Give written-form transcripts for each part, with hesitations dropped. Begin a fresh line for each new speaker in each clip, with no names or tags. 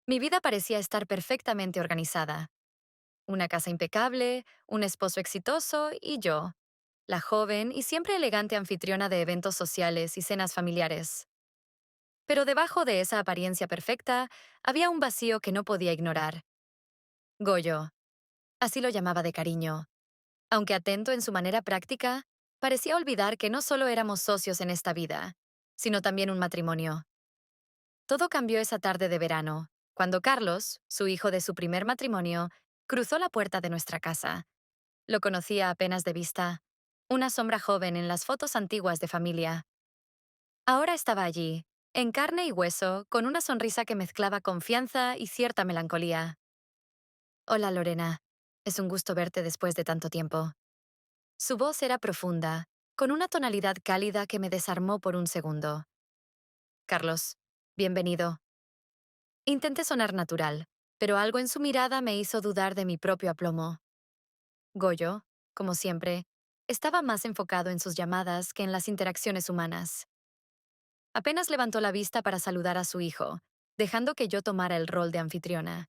Mi vida parecía estar perfectamente organizada. Una casa impecable, un esposo exitoso y yo, la joven y siempre elegante anfitriona de eventos sociales y cenas familiares. Pero debajo de esa apariencia perfecta había un vacío que no podía ignorar. Goyo, así lo llamaba de cariño. Aunque atento en su manera práctica, parecía olvidar que no solo éramos socios en esta vida, sino también un matrimonio. Todo cambió esa tarde de verano, cuando Carlos, su hijo de su primer matrimonio, cruzó la puerta de nuestra casa. Lo conocía apenas de vista, una sombra joven en las fotos antiguas de familia. Ahora estaba allí, en carne y hueso, con una sonrisa que mezclaba confianza y cierta melancolía. Hola Lorena, es un gusto verte después de tanto tiempo. Su voz era profunda, con una tonalidad cálida que me desarmó por un segundo. Carlos, bienvenido. Intenté sonar natural, pero algo en su mirada me hizo dudar de mi propio aplomo. Goyo, como siempre, estaba más enfocado en sus llamadas que en las interacciones humanas. Apenas levantó la vista para saludar a su hijo, dejando que yo tomara el rol de anfitriona.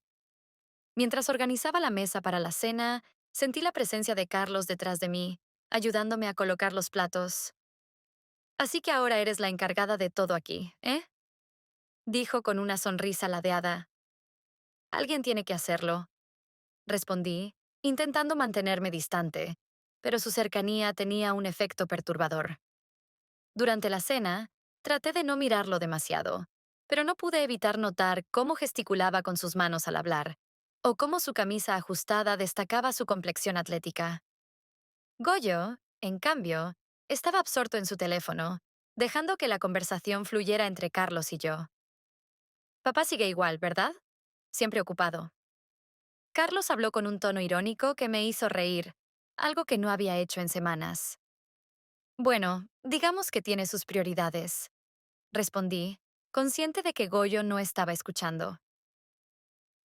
Mientras organizaba la mesa para la cena, sentí la presencia de Carlos detrás de mí, ayudándome a colocar los platos. Así que ahora eres la encargada de todo aquí, ¿eh? Dijo con una sonrisa ladeada. Alguien tiene que hacerlo, respondí, intentando mantenerme distante, pero su cercanía tenía un efecto perturbador. Durante la cena, traté de no mirarlo demasiado, pero no pude evitar notar cómo gesticulaba con sus manos al hablar, o cómo su camisa ajustada destacaba su complexión atlética. Goyo, en cambio, estaba absorto en su teléfono, dejando que la conversación fluyera entre Carlos y yo. Papá sigue igual, ¿verdad? Siempre ocupado. Carlos habló con un tono irónico que me hizo reír, algo que no había hecho en semanas. Bueno, digamos que tiene sus prioridades, respondí, consciente de que Goyo no estaba escuchando.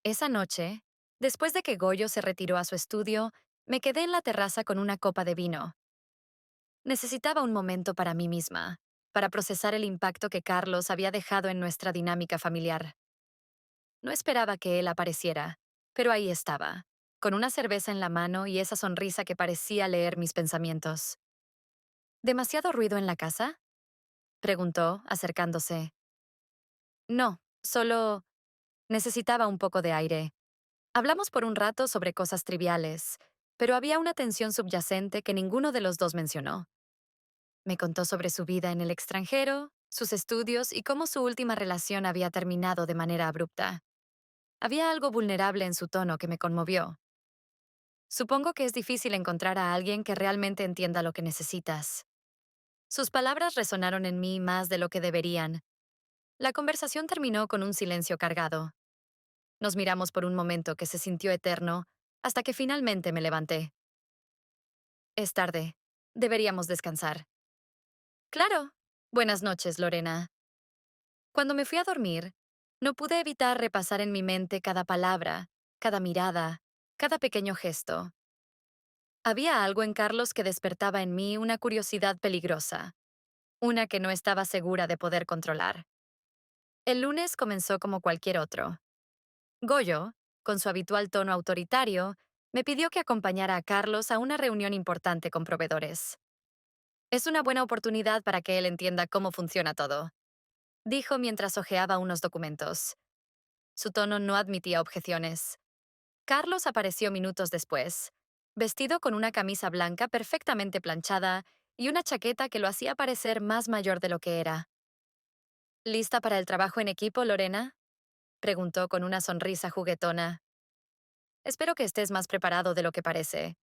Esa noche, después de que Goyo se retiró a su estudio, me quedé en la terraza con una copa de vino. Necesitaba un momento para mí misma, para procesar el impacto que Carlos había dejado en nuestra dinámica familiar. No esperaba que él apareciera, pero ahí estaba, con una cerveza en la mano y esa sonrisa que parecía leer mis pensamientos. ¿Demasiado ruido en la casa? Preguntó, acercándose. No, solo necesitaba un poco de aire. Hablamos por un rato sobre cosas triviales, pero había una tensión subyacente que ninguno de los dos mencionó. Me contó sobre su vida en el extranjero, sus estudios y cómo su última relación había terminado de manera abrupta. Había algo vulnerable en su tono que me conmovió. Supongo que es difícil encontrar a alguien que realmente entienda lo que necesitas. Sus palabras resonaron en mí más de lo que deberían. La conversación terminó con un silencio cargado. Nos miramos por un momento que se sintió eterno, hasta que finalmente me levanté. Es tarde. Deberíamos descansar. Claro. Buenas noches, Lorena. Cuando me fui a dormir, no pude evitar repasar en mi mente cada palabra, cada mirada, cada pequeño gesto. Había algo en Carlos que despertaba en mí una curiosidad peligrosa, una que no estaba segura de poder controlar. El lunes comenzó como cualquier otro. Goyo, con su habitual tono autoritario, me pidió que acompañara a Carlos a una reunión importante con proveedores. Es una buena oportunidad para que él entienda cómo funciona todo, dijo mientras hojeaba unos documentos. Su tono no admitía objeciones. Carlos apareció minutos después, vestido con una camisa blanca perfectamente planchada y una chaqueta que lo hacía parecer más mayor de lo que era. ¿Lista para el trabajo en equipo, Lorena? Preguntó con una sonrisa juguetona. Espero que estés más preparado de lo que parece,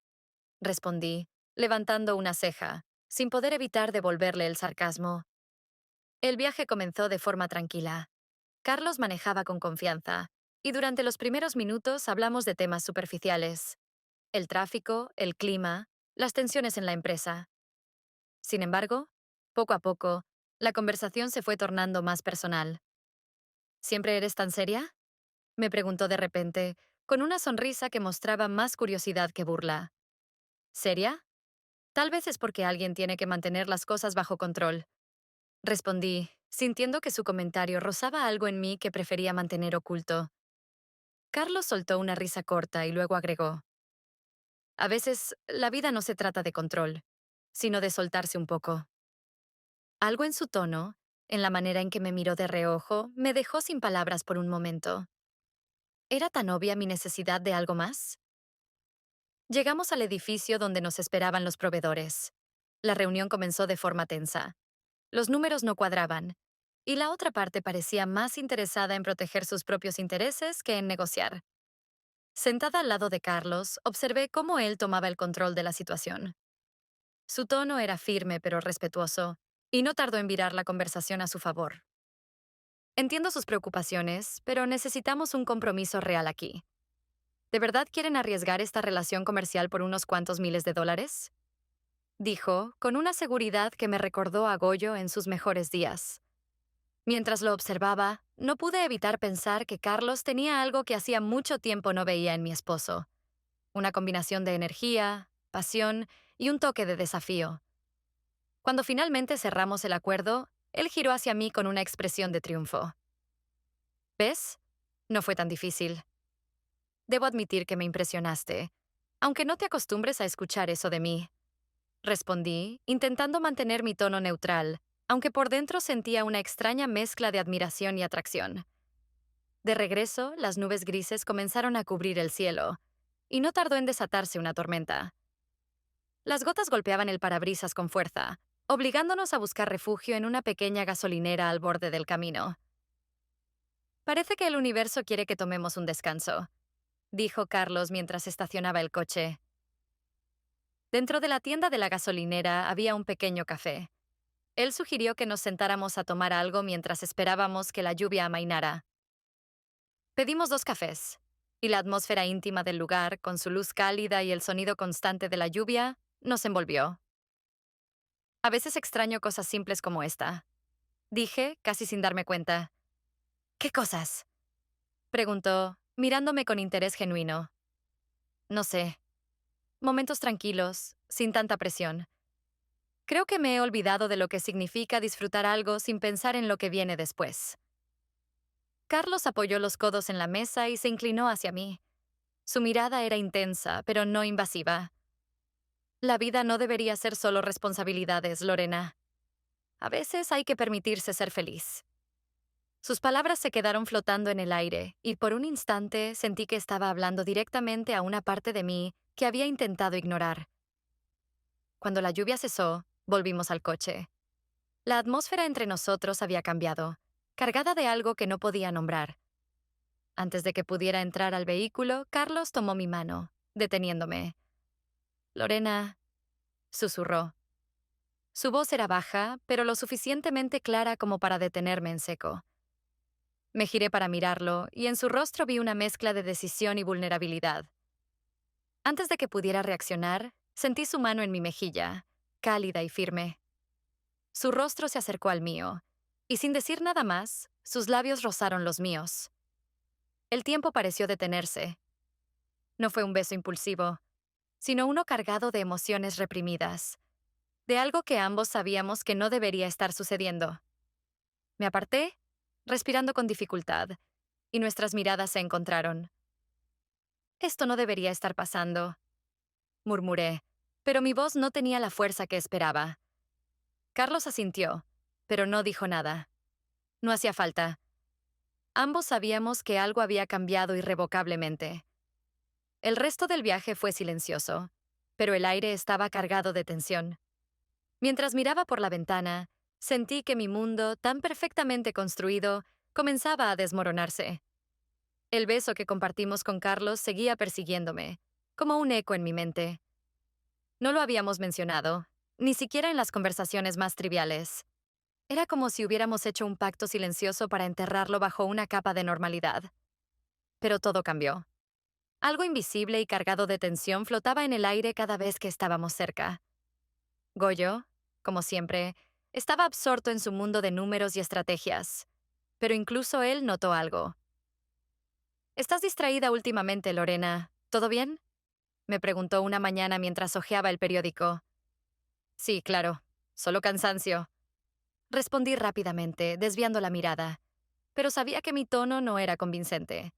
respondí, levantando una ceja, sin poder evitar devolverle el sarcasmo. El viaje comenzó de forma tranquila. Carlos manejaba con confianza, y durante los primeros minutos hablamos de temas superficiales: el tráfico, el clima, las tensiones en la empresa. Sin embargo, poco a poco, la conversación se fue tornando más personal. ¿Siempre eres tan seria?, me preguntó de repente, con una sonrisa que mostraba más curiosidad que burla. ¿Seria? Tal vez es porque alguien tiene que mantener las cosas bajo control, respondí, sintiendo que su comentario rozaba algo en mí que prefería mantener oculto. Carlos soltó una risa corta y luego agregó, a veces la vida no se trata de control, sino de soltarse un poco. Algo en su tono, en la manera en que me miró de reojo, me dejó sin palabras por un momento. ¿Era tan obvia mi necesidad de algo más? Llegamos al edificio donde nos esperaban los proveedores. La reunión comenzó de forma tensa. Los números no cuadraban, y la otra parte parecía más interesada en proteger sus propios intereses que en negociar. Sentada al lado de Carlos, observé cómo él tomaba el control de la situación. Su tono era firme pero respetuoso, y no tardó en virar la conversación a su favor. Entiendo sus preocupaciones, pero necesitamos un compromiso real aquí. ¿De verdad quieren arriesgar esta relación comercial por unos cuantos miles de dólares? Dijo, con una seguridad que me recordó a Goyo en sus mejores días. Mientras lo observaba, no pude evitar pensar que Carlos tenía algo que hacía mucho tiempo no veía en mi esposo. Una combinación de energía, pasión y un toque de desafío. Cuando finalmente cerramos el acuerdo, él giró hacia mí con una expresión de triunfo. ¿Ves? No fue tan difícil. Debo admitir que me impresionaste, aunque no te acostumbres a escuchar eso de mí. Respondí, intentando mantener mi tono neutral, aunque por dentro sentía una extraña mezcla de admiración y atracción. De regreso, las nubes grises comenzaron a cubrir el cielo, y no tardó en desatarse una tormenta. Las gotas golpeaban el parabrisas con fuerza, obligándonos a buscar refugio en una pequeña gasolinera al borde del camino. Parece que el universo quiere que tomemos un descanso, dijo Carlos mientras estacionaba el coche. Dentro de la tienda de la gasolinera había un pequeño café. Él sugirió que nos sentáramos a tomar algo mientras esperábamos que la lluvia amainara. Pedimos 2 cafés, y la atmósfera íntima del lugar, con su luz cálida y el sonido constante de la lluvia, nos envolvió. A veces extraño cosas simples como esta, dije, casi sin darme cuenta. ¿Qué cosas? Preguntó, mirándome con interés genuino. No sé. Momentos tranquilos, sin tanta presión. Creo que me he olvidado de lo que significa disfrutar algo sin pensar en lo que viene después. Carlos apoyó los codos en la mesa y se inclinó hacia mí. Su mirada era intensa, pero no invasiva. La vida no debería ser solo responsabilidades, Lorena. A veces hay que permitirse ser feliz. Sus palabras se quedaron flotando en el aire, y por un instante sentí que estaba hablando directamente a una parte de mí que había intentado ignorar. Cuando la lluvia cesó, volvimos al coche. La atmósfera entre nosotros había cambiado, cargada de algo que no podía nombrar. Antes de que pudiera entrar al vehículo, Carlos tomó mi mano, deteniéndome. Lorena, susurró. Su voz era baja, pero lo suficientemente clara como para detenerme en seco. Me giré para mirarlo, y en su rostro vi una mezcla de decisión y vulnerabilidad. Antes de que pudiera reaccionar, sentí su mano en mi mejilla, cálida y firme. Su rostro se acercó al mío, y sin decir nada más, sus labios rozaron los míos. El tiempo pareció detenerse. No fue un beso impulsivo, sino uno cargado de emociones reprimidas, de algo que ambos sabíamos que no debería estar sucediendo. Me aparté, respirando con dificultad, y nuestras miradas se encontraron. Esto no debería estar pasando, murmuré, pero mi voz no tenía la fuerza que esperaba. Carlos asintió, pero no dijo nada. No hacía falta. Ambos sabíamos que algo había cambiado irrevocablemente. El resto del viaje fue silencioso, pero el aire estaba cargado de tensión. Mientras miraba por la ventana, sentí que mi mundo, tan perfectamente construido, comenzaba a desmoronarse. El beso que compartimos con Carlos seguía persiguiéndome, como un eco en mi mente. No lo habíamos mencionado, ni siquiera en las conversaciones más triviales. Era como si hubiéramos hecho un pacto silencioso para enterrarlo bajo una capa de normalidad. Pero todo cambió. Algo invisible y cargado de tensión flotaba en el aire cada vez que estábamos cerca. Goyo, como siempre, estaba absorto en su mundo de números y estrategias, pero incluso él notó algo. ¿Estás distraída últimamente, Lorena? ¿Todo bien? Me preguntó una mañana mientras hojeaba el periódico. Sí, claro, solo cansancio. Respondí rápidamente, desviando la mirada, pero sabía que mi tono no era convincente.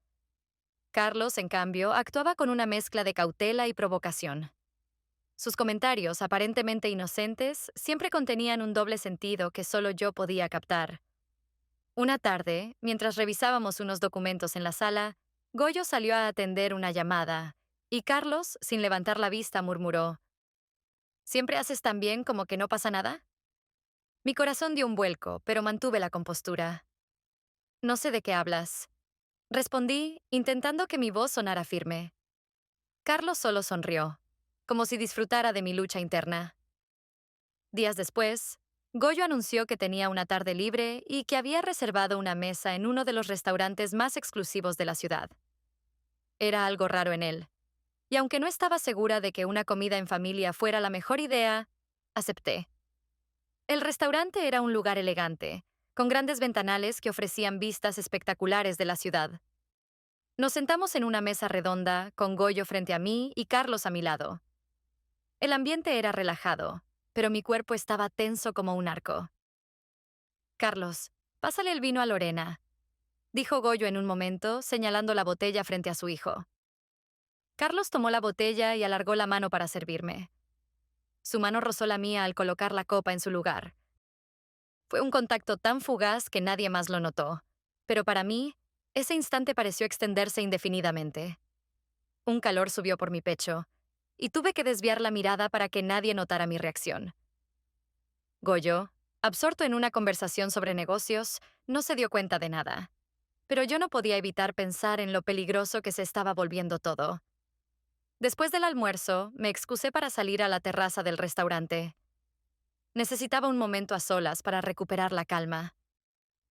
Carlos, en cambio, actuaba con una mezcla de cautela y provocación. Sus comentarios, aparentemente inocentes, siempre contenían un doble sentido que solo yo podía captar. Una tarde, mientras revisábamos unos documentos en la sala, Goyo salió a atender una llamada, y Carlos, sin levantar la vista, murmuró: ¿Siempre haces tan bien como que no pasa nada? Mi corazón dio un vuelco, pero mantuve la compostura. No sé de qué hablas. Respondí, intentando que mi voz sonara firme. Carlos solo sonrió, como si disfrutara de mi lucha interna. Días después, Goyo anunció que tenía una tarde libre y que había reservado una mesa en uno de los restaurantes más exclusivos de la ciudad. Era algo raro en él, y aunque no estaba segura de que una comida en familia fuera la mejor idea, acepté. El restaurante era un lugar elegante, con grandes ventanales que ofrecían vistas espectaculares de la ciudad. Nos sentamos en una mesa redonda, con Goyo frente a mí y Carlos a mi lado. El ambiente era relajado, pero mi cuerpo estaba tenso como un arco. Carlos, pásale el vino a Lorena, dijo Goyo en un momento, señalando la botella frente a su hijo. Carlos tomó la botella y alargó la mano para servirme. Su mano rozó la mía al colocar la copa en su lugar. Fue un contacto tan fugaz que nadie más lo notó, pero para mí, ese instante pareció extenderse indefinidamente. Un calor subió por mi pecho, y tuve que desviar la mirada para que nadie notara mi reacción. Goyo, absorto en una conversación sobre negocios, no se dio cuenta de nada, pero yo no podía evitar pensar en lo peligroso que se estaba volviendo todo. Después del almuerzo, me excusé para salir a la terraza del restaurante. Necesitaba un momento a solas para recuperar la calma.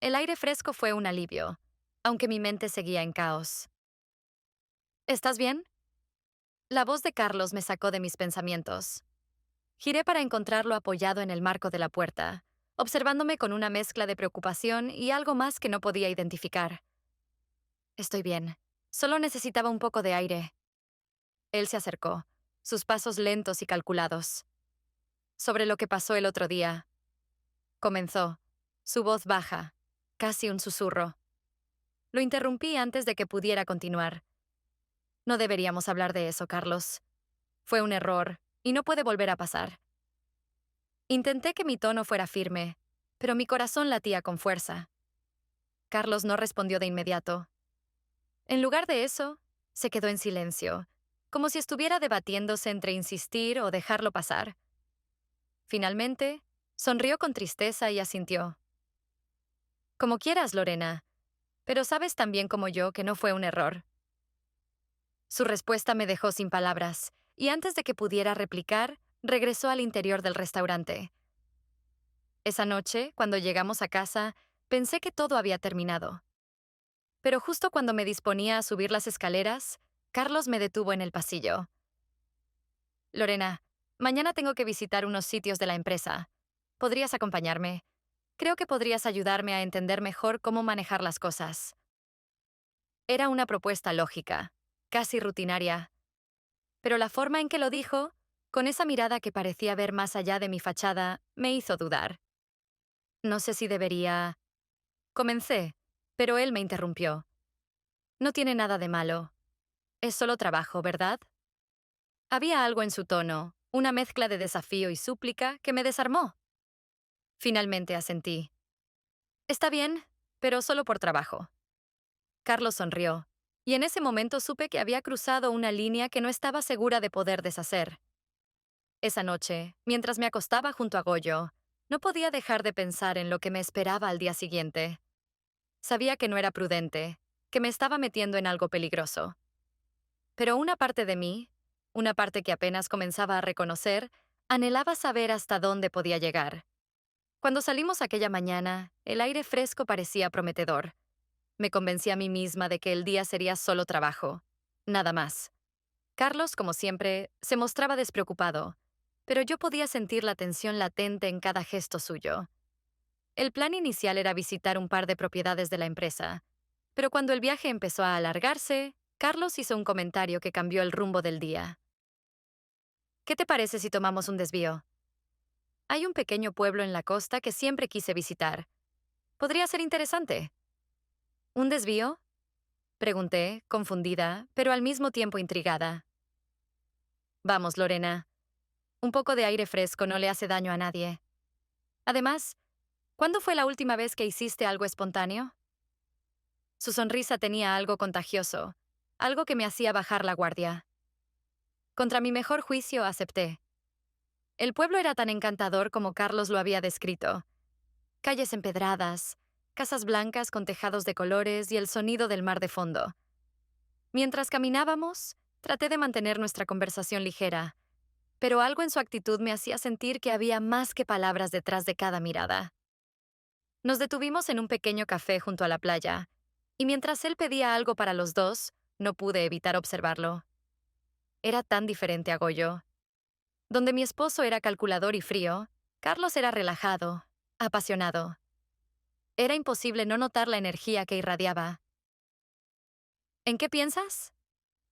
El aire fresco fue un alivio, aunque mi mente seguía en caos. ¿Estás bien? La voz de Carlos me sacó de mis pensamientos. Giré para encontrarlo apoyado en el marco de la puerta, observándome con una mezcla de preocupación y algo más que no podía identificar. Estoy bien. Solo necesitaba un poco de aire. Él se acercó, sus pasos lentos y calculados. Sobre lo que pasó el otro día. Comenzó, su voz baja, casi un susurro. Lo interrumpí antes de que pudiera continuar. No deberíamos hablar de eso, Carlos. Fue un error, y no puede volver a pasar. Intenté que mi tono fuera firme, pero mi corazón latía con fuerza. Carlos no respondió de inmediato. En lugar de eso, se quedó en silencio, como si estuviera debatiéndose entre insistir o dejarlo pasar. Finalmente, sonrió con tristeza y asintió. Como quieras, Lorena, pero sabes tan bien como yo que no fue un error. Su respuesta me dejó sin palabras, y antes de que pudiera replicar, regresó al interior del restaurante. Esa noche, cuando llegamos a casa, pensé que todo había terminado. Pero justo cuando me disponía a subir las escaleras, Carlos me detuvo en el pasillo. Lorena, mañana tengo que visitar unos sitios de la empresa. ¿Podrías acompañarme? Creo que podrías ayudarme a entender mejor cómo manejar las cosas. Era una propuesta lógica, casi rutinaria, pero la forma en que lo dijo, con esa mirada que parecía ver más allá de mi fachada, me hizo dudar. No sé si debería... Comencé, pero él me interrumpió. No tiene nada de malo. Es solo trabajo, ¿verdad? Había algo en su tono, una mezcla de desafío y súplica que me desarmó. Finalmente asentí. Está bien, pero solo por trabajo. Carlos sonrió, y en ese momento supe que había cruzado una línea que no estaba segura de poder deshacer. Esa noche, mientras me acostaba junto a Goyo, no podía dejar de pensar en lo que me esperaba al día siguiente. Sabía que no era prudente, que me estaba metiendo en algo peligroso. Pero una parte de mí, una parte que apenas comenzaba a reconocer, anhelaba saber hasta dónde podía llegar. Cuando salimos aquella mañana, el aire fresco parecía prometedor. Me convencí a mí misma de que el día sería solo trabajo. Nada más. Carlos, como siempre, se mostraba despreocupado, pero yo podía sentir la tensión latente en cada gesto suyo. El plan inicial era visitar un par de propiedades de la empresa, pero cuando el viaje empezó a alargarse, Carlos hizo un comentario que cambió el rumbo del día. ¿Qué te parece si tomamos un desvío? Hay un pequeño pueblo en la costa que siempre quise visitar. Podría ser interesante. ¿Un desvío? Pregunté, confundida, pero al mismo tiempo intrigada. Vamos, Lorena. Un poco de aire fresco no le hace daño a nadie. Además, ¿cuándo fue la última vez que hiciste algo espontáneo? Su sonrisa tenía algo contagioso, algo que me hacía bajar la guardia. Contra mi mejor juicio acepté. El pueblo era tan encantador como Carlos lo había descrito. Calles empedradas, casas blancas con tejados de colores y el sonido del mar de fondo. Mientras caminábamos, traté de mantener nuestra conversación ligera, pero algo en su actitud me hacía sentir que había más que palabras detrás de cada mirada. Nos detuvimos en un pequeño café junto a la playa, y mientras él pedía algo para los dos, no pude evitar observarlo. Era tan diferente a Goyo. Donde mi esposo era calculador y frío, Carlos era relajado, apasionado. Era imposible no notar la energía que irradiaba. ¿En qué piensas?,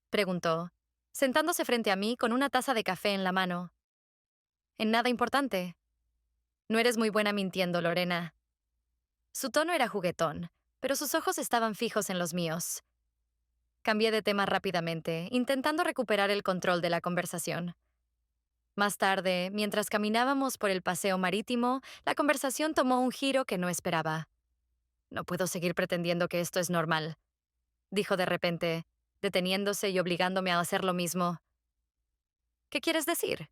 preguntó, sentándose frente a mí con una taza de café en la mano. En nada importante. No eres muy buena mintiendo, Lorena. Su tono era juguetón, pero sus ojos estaban fijos en los míos. Cambié de tema rápidamente, intentando recuperar el control de la conversación. Más tarde, mientras caminábamos por el paseo marítimo, la conversación tomó un giro que no esperaba. No puedo seguir pretendiendo que esto es normal, dijo de repente, deteniéndose y obligándome a hacer lo mismo. ¿Qué quieres decir?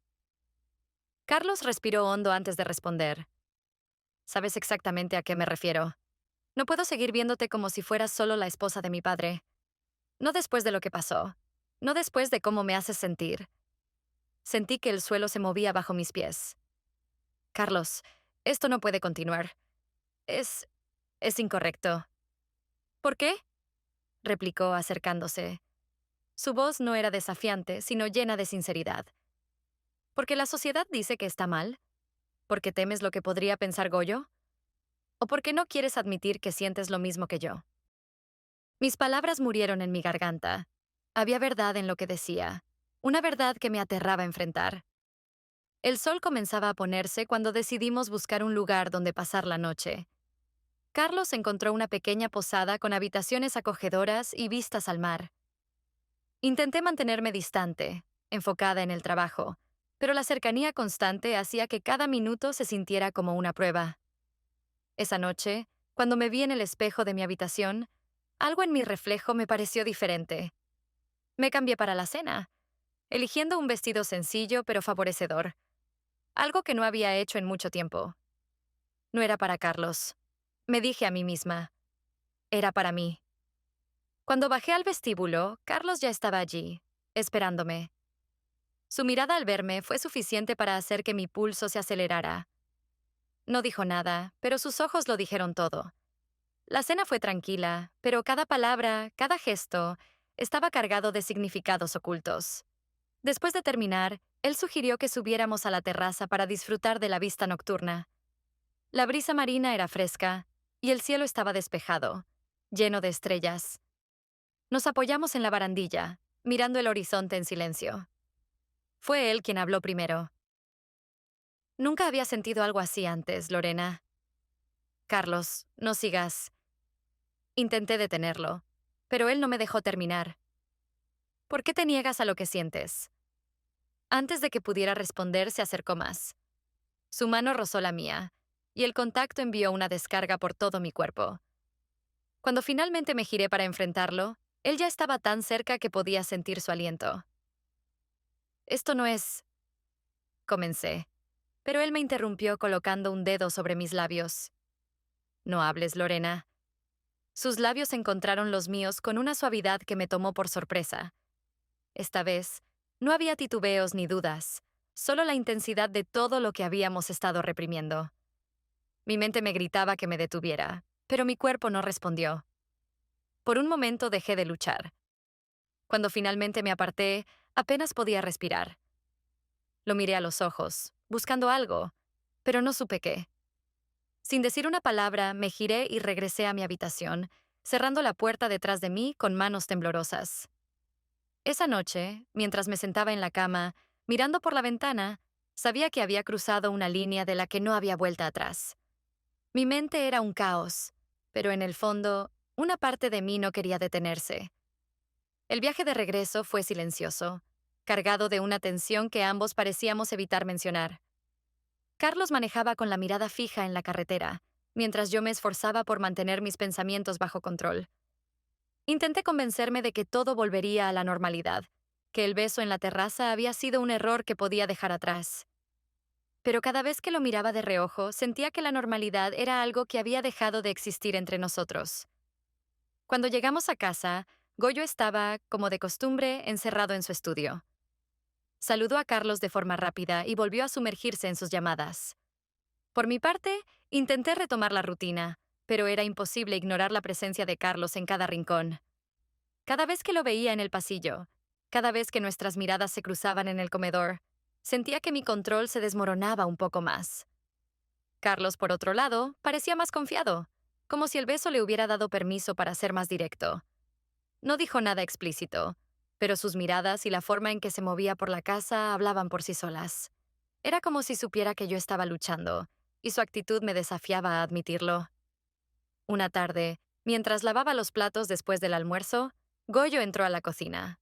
Carlos respiró hondo antes de responder. Sabes exactamente a qué me refiero. No puedo seguir viéndote como si fueras solo la esposa de mi padre. No después de lo que pasó. No después de cómo me haces sentir. Sentí que el suelo se movía bajo mis pies. Carlos, esto no puede continuar. Es... es incorrecto. ¿Por qué?, replicó acercándose. Su voz no era desafiante, sino llena de sinceridad. ¿Porque la sociedad dice que está mal? ¿Porque temes lo que podría pensar Goyo? ¿O porque no quieres admitir que sientes lo mismo que yo? Mis palabras murieron en mi garganta. Había verdad en lo que decía, una verdad que me aterraba enfrentar. El sol comenzaba a ponerse cuando decidimos buscar un lugar donde pasar la noche. Carlos encontró una pequeña posada con habitaciones acogedoras y vistas al mar. Intenté mantenerme distante, enfocada en el trabajo, pero la cercanía constante hacía que cada minuto se sintiera como una prueba. Esa noche, cuando me vi en el espejo de mi habitación, algo en mi reflejo me pareció diferente. Me cambié para la cena, eligiendo un vestido sencillo pero favorecedor, algo que no había hecho en mucho tiempo. No era para Carlos. Me dije a mí misma. Era para mí. Cuando bajé al vestíbulo, Carlos ya estaba allí, esperándome. Su mirada al verme fue suficiente para hacer que mi pulso se acelerara. No dijo nada, pero sus ojos lo dijeron todo. La cena fue tranquila, pero cada palabra, cada gesto, estaba cargado de significados ocultos. Después de terminar, él sugirió que subiéramos a la terraza para disfrutar de la vista nocturna. La brisa marina era fresca, y el cielo estaba despejado, lleno de estrellas. Nos apoyamos en la barandilla, mirando el horizonte en silencio. Fue él quien habló primero. Nunca había sentido algo así antes, Lorena. Carlos, no sigas. Intenté detenerlo, pero él no me dejó terminar. ¿Por qué te niegas a lo que sientes? Antes de que pudiera responder, se acercó más. Su mano rozó la mía, y el contacto envió una descarga por todo mi cuerpo. Cuando finalmente me giré para enfrentarlo, él ya estaba tan cerca que podía sentir su aliento. Esto no es... comencé, pero él me interrumpió colocando un dedo sobre mis labios. No hables, Lorena. Sus labios encontraron los míos con una suavidad que me tomó por sorpresa. Esta vez, no había titubeos ni dudas, solo la intensidad de todo lo que habíamos estado reprimiendo. Mi mente me gritaba que me detuviera, pero mi cuerpo no respondió. Por un momento dejé de luchar. Cuando finalmente me aparté, apenas podía respirar. Lo miré a los ojos, buscando algo, pero no supe qué. Sin decir una palabra, me giré y regresé a mi habitación, cerrando la puerta detrás de mí con manos temblorosas. Esa noche, mientras me sentaba en la cama, mirando por la ventana, sabía que había cruzado una línea de la que no había vuelta atrás. Mi mente era un caos, pero en el fondo, una parte de mí no quería detenerse. El viaje de regreso fue silencioso, cargado de una tensión que ambos parecíamos evitar mencionar. Carlos manejaba con la mirada fija en la carretera, mientras yo me esforzaba por mantener mis pensamientos bajo control. Intenté convencerme de que todo volvería a la normalidad, que el beso en la terraza había sido un error que podía dejar atrás. Pero cada vez que lo miraba de reojo, sentía que la normalidad era algo que había dejado de existir entre nosotros. Cuando llegamos a casa, Goyo estaba, como de costumbre, encerrado en su estudio. Saludó a Carlos de forma rápida y volvió a sumergirse en sus llamadas. Por mi parte, intenté retomar la rutina, pero era imposible ignorar la presencia de Carlos en cada rincón. Cada vez que lo veía en el pasillo, cada vez que nuestras miradas se cruzaban en el comedor, sentía que mi control se desmoronaba un poco más. Carlos, por otro lado, parecía más confiado, como si el beso le hubiera dado permiso para ser más directo. No dijo nada explícito, pero sus miradas y la forma en que se movía por la casa hablaban por sí solas. Era como si supiera que yo estaba luchando, y su actitud me desafiaba a admitirlo. Una tarde, mientras lavaba los platos después del almuerzo, Goyo entró a la cocina.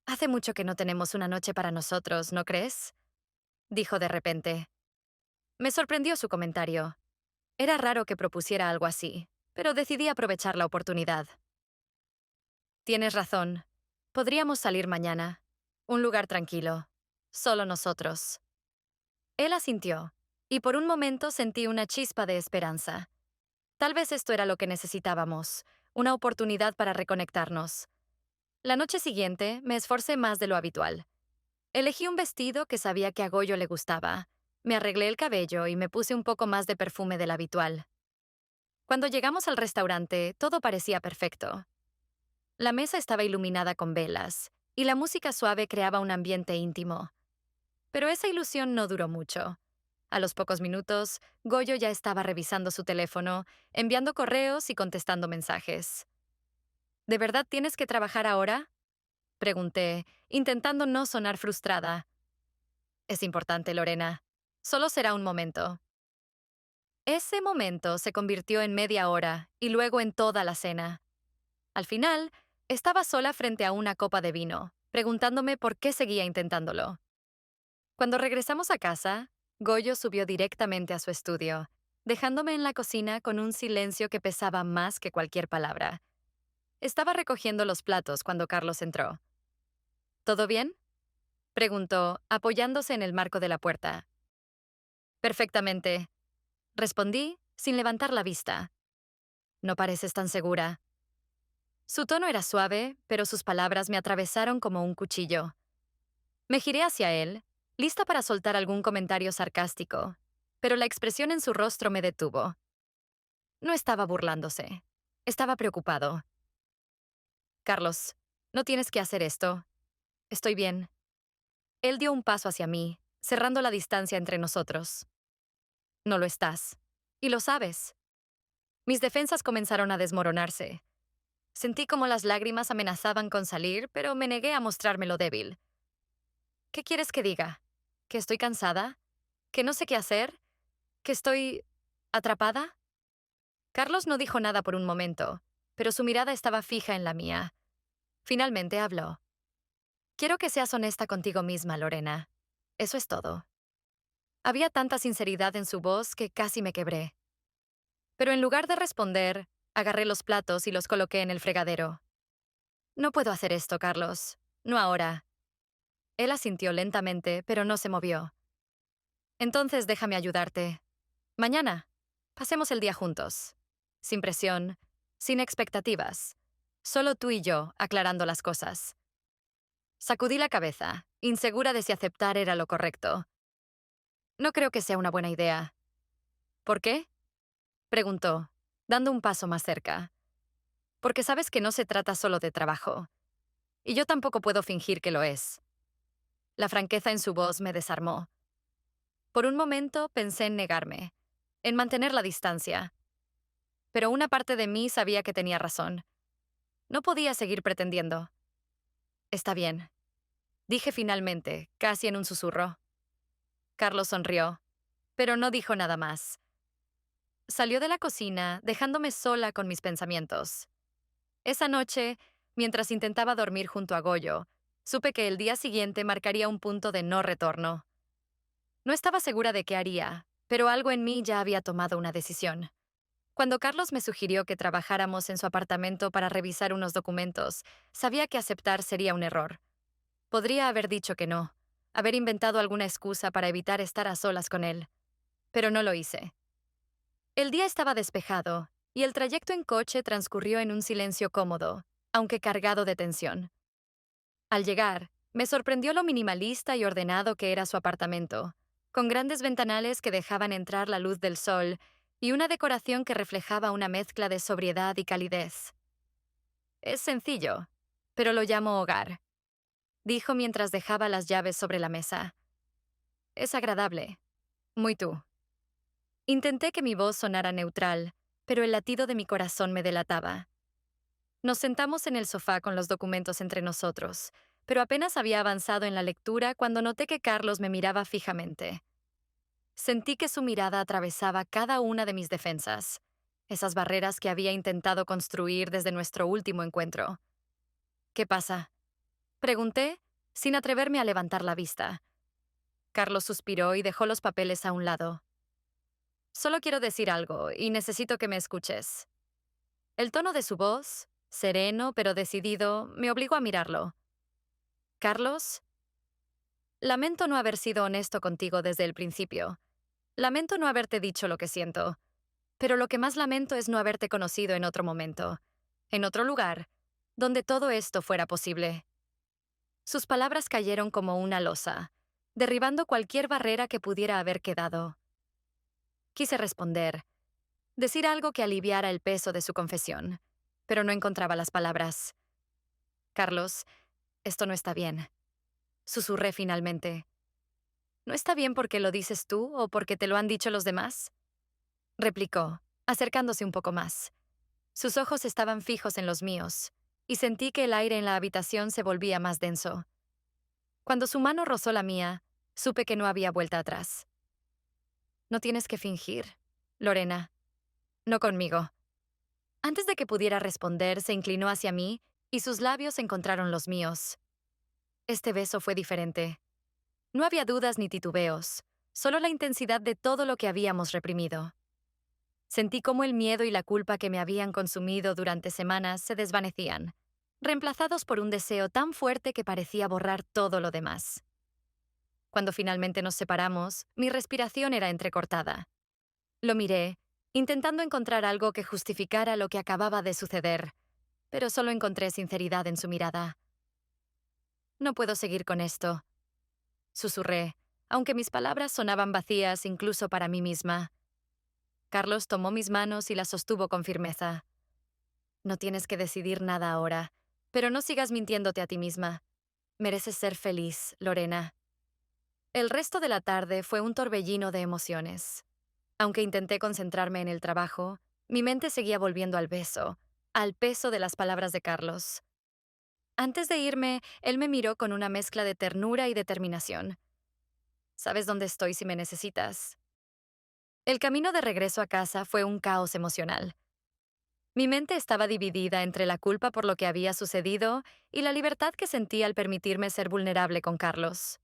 Hace mucho que no tenemos una noche para nosotros, ¿no crees? Dijo de repente. Me sorprendió su comentario. Era raro que propusiera algo así, pero decidí aprovechar la oportunidad. Tienes razón. Podríamos salir mañana. Un lugar tranquilo. Solo nosotros. Él asintió, y por un momento sentí una chispa de esperanza. Tal vez esto era lo que necesitábamos, una oportunidad para reconectarnos. La noche siguiente me esforcé más de lo habitual. Elegí un vestido que sabía que a Goyo le gustaba. Me arreglé el cabello y me puse un poco más de perfume del habitual. Cuando llegamos al restaurante, todo parecía perfecto. La mesa estaba iluminada con velas, y la música suave creaba un ambiente íntimo. Pero esa ilusión no duró mucho. A los pocos minutos, Goyo ya estaba revisando su teléfono, enviando correos y contestando mensajes. ¿De verdad tienes que trabajar ahora? Pregunté, intentando no sonar frustrada. Es importante, Lorena. Solo será un momento. Ese momento se convirtió en media hora y luego en toda la cena. Al final, estaba sola frente a una copa de vino, preguntándome por qué seguía intentándolo. Cuando regresamos a casa, Goyo subió directamente a su estudio, dejándome en la cocina con un silencio que pesaba más que cualquier palabra. Estaba recogiendo los platos cuando Carlos entró. ¿Todo bien? Preguntó, apoyándose en el marco de la puerta. Perfectamente, respondí, sin levantar la vista. No pareces tan segura. Su tono era suave, pero sus palabras me atravesaron como un cuchillo. Me giré hacia él, lista para soltar algún comentario sarcástico, pero la expresión en su rostro me detuvo. No estaba burlándose. Estaba preocupado. Carlos, no tienes que hacer esto. Estoy bien. Él dio un paso hacia mí, cerrando la distancia entre nosotros. No lo estás. Y lo sabes. Mis defensas comenzaron a desmoronarse. Sentí como las lágrimas amenazaban con salir, pero me negué a mostrármelo débil. ¿Qué quieres que diga? ¿Que estoy cansada? ¿Que no sé qué hacer? ¿Que estoy atrapada? Carlos no dijo nada por un momento, pero su mirada estaba fija en la mía. Finalmente habló. Quiero que seas honesta contigo misma, Lorena. Eso es todo. Había tanta sinceridad en su voz que casi me quebré. Pero en lugar de responder, agarré los platos y los coloqué en el fregadero. No puedo hacer esto, Carlos. No ahora. Él asintió lentamente, pero no se movió. Entonces déjame ayudarte. Mañana. Pasemos el día juntos. Sin presión, sin expectativas. Solo tú y yo, aclarando las cosas. Sacudí la cabeza, insegura de si aceptar era lo correcto. No creo que sea una buena idea. ¿Por qué? Preguntó, dando un paso más cerca. Porque sabes que no se trata solo de trabajo. Y yo tampoco puedo fingir que lo es. La franqueza en su voz me desarmó. Por un momento pensé en negarme, en mantener la distancia. Pero una parte de mí sabía que tenía razón. No podía seguir pretendiendo. Está bien, dije finalmente, casi en un susurro. Carlos sonrió, pero no dijo nada más. Salió de la cocina, dejándome sola con mis pensamientos. Esa noche, mientras intentaba dormir junto a Goyo, supe que el día siguiente marcaría un punto de no retorno. No estaba segura de qué haría, pero algo en mí ya había tomado una decisión. Cuando Carlos me sugirió que trabajáramos en su apartamento para revisar unos documentos, sabía que aceptar sería un error. Podría haber dicho que no, haber inventado alguna excusa para evitar estar a solas con él, pero no lo hice. El día estaba despejado, y el trayecto en coche transcurrió en un silencio cómodo, aunque cargado de tensión. Al llegar, me sorprendió lo minimalista y ordenado que era su apartamento, con grandes ventanales que dejaban entrar la luz del sol y una decoración que reflejaba una mezcla de sobriedad y calidez. Es sencillo, pero lo llamo hogar, dijo mientras dejaba las llaves sobre la mesa. Es agradable, muy tú. Intenté que mi voz sonara neutral, pero el latido de mi corazón me delataba. Nos sentamos en el sofá con los documentos entre nosotros, pero apenas había avanzado en la lectura cuando noté que Carlos me miraba fijamente. Sentí que su mirada atravesaba cada una de mis defensas, esas barreras que había intentado construir desde nuestro último encuentro. ¿Qué pasa?, pregunté, sin atreverme a levantar la vista. Carlos suspiró y dejó los papeles a un lado. Solo quiero decir algo, y necesito que me escuches. El tono de su voz, sereno pero decidido, me obligó a mirarlo. Carlos, lamento no haber sido honesto contigo desde el principio. Lamento no haberte dicho lo que siento. Pero lo que más lamento es no haberte conocido en otro momento, en otro lugar, donde todo esto fuera posible. Sus palabras cayeron como una losa, derribando cualquier barrera que pudiera haber quedado. Quise responder, decir algo que aliviara el peso de su confesión, pero no encontraba las palabras. Carlos, esto no está bien, susurré finalmente. ¿No está bien porque lo dices tú o porque te lo han dicho los demás?, replicó, acercándose un poco más. Sus ojos estaban fijos en los míos, y sentí que el aire en la habitación se volvía más denso. Cuando su mano rozó la mía, supe que no había vuelta atrás. No tienes que fingir, Lorena. No conmigo. Antes de que pudiera responder, se inclinó hacia mí y sus labios encontraron los míos. Este beso fue diferente. No había dudas ni titubeos, solo la intensidad de todo lo que habíamos reprimido. Sentí cómo el miedo y la culpa que me habían consumido durante semanas se desvanecían, reemplazados por un deseo tan fuerte que parecía borrar todo lo demás. Cuando finalmente nos separamos, mi respiración era entrecortada. Lo miré, intentando encontrar algo que justificara lo que acababa de suceder, pero solo encontré sinceridad en su mirada. No puedo seguir con esto, susurré, aunque mis palabras sonaban vacías incluso para mí misma. Carlos tomó mis manos y las sostuvo con firmeza. No tienes que decidir nada ahora, pero no sigas mintiéndote a ti misma. Mereces ser feliz, Lorena. El resto de la tarde fue un torbellino de emociones. Aunque intenté concentrarme en el trabajo, mi mente seguía volviendo al beso, al peso de las palabras de Carlos. Antes de irme, él me miró con una mezcla de ternura y determinación. Sabes dónde estoy si me necesitas. El camino de regreso a casa fue un caos emocional. Mi mente estaba dividida entre la culpa por lo que había sucedido y la libertad que sentí al permitirme ser vulnerable con Carlos.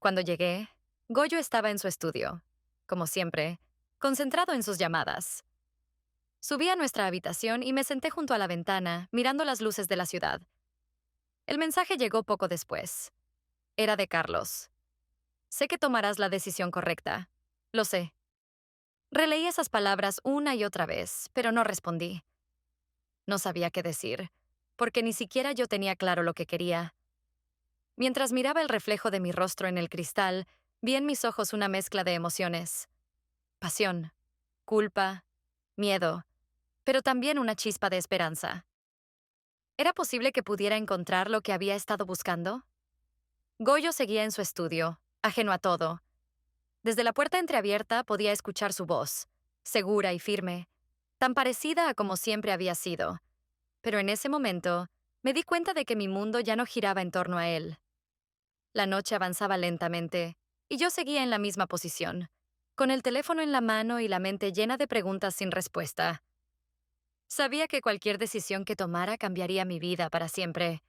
Cuando llegué, Goyo estaba en su estudio, como siempre, concentrado en sus llamadas. Subí a nuestra habitación y me senté junto a la ventana, mirando las luces de la ciudad. El mensaje llegó poco después. Era de Carlos. Sé que tomarás la decisión correcta. Lo sé. Releí esas palabras una y otra vez, pero no respondí. No sabía qué decir, porque ni siquiera yo tenía claro lo que quería. Mientras miraba el reflejo de mi rostro en el cristal, vi en mis ojos una mezcla de emociones. Pasión, culpa, miedo, pero también una chispa de esperanza. ¿Era posible que pudiera encontrar lo que había estado buscando? Goyo seguía en su estudio, ajeno a todo. Desde la puerta entreabierta podía escuchar su voz, segura y firme, tan parecida a como siempre había sido. Pero en ese momento, me di cuenta de que mi mundo ya no giraba en torno a él. La noche avanzaba lentamente, y yo seguía en la misma posición, con el teléfono en la mano y la mente llena de preguntas sin respuesta. Sabía que cualquier decisión que tomara cambiaría mi vida para siempre.